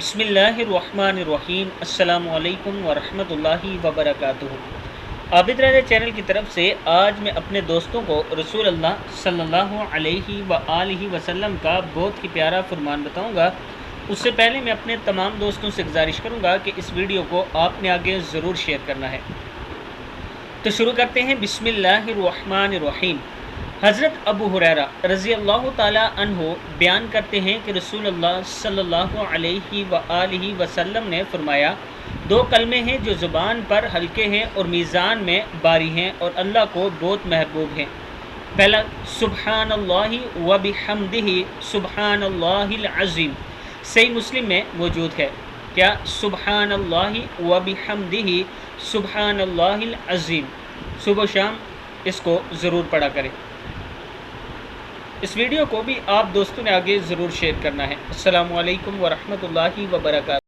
بسم اللہ الرحمن الرحیم۔ السلام علیکم ورحمۃ اللہ وبرکاتہ۔ عابد رہنے چینل کی طرف سے آج میں اپنے دوستوں کو رسول اللہ صلی اللہ علیہ وآلہ وسلم کا بہت ہی پیارا فرمان بتاؤں گا۔ اس سے پہلے میں اپنے تمام دوستوں سے گزارش کروں گا کہ اس ویڈیو کو آپ نے آگے ضرور شیئر کرنا ہے۔ تو شروع کرتے ہیں۔ بسم اللہ الرحمن الرحیم۔ حضرت ابو ہریرہ رضی اللہ تعالیٰ عنہ بیان کرتے ہیں کہ رسول اللہ صلی اللہ علیہ وآلہ وسلم نے فرمایا، دو کلمے ہیں جو زبان پر ہلکے ہیں اور میزان میں باری ہیں اور اللہ کو بہت محبوب ہیں۔ پہلا، سبحان اللہ و بحمدہ سبحان اللہ العظیم، صحیح مسلم میں موجود ہے۔ کیا؟ سبحان اللہ و بحمدہ سبحان اللہ العظیم۔ صبح و شام اس کو ضرور پڑھا کریں۔ اس ویڈیو کو بھی آپ دوستوں نے آگے ضرور شیئر کرنا ہے۔ السلام علیکم ورحمۃ اللہ وبرکاتہ۔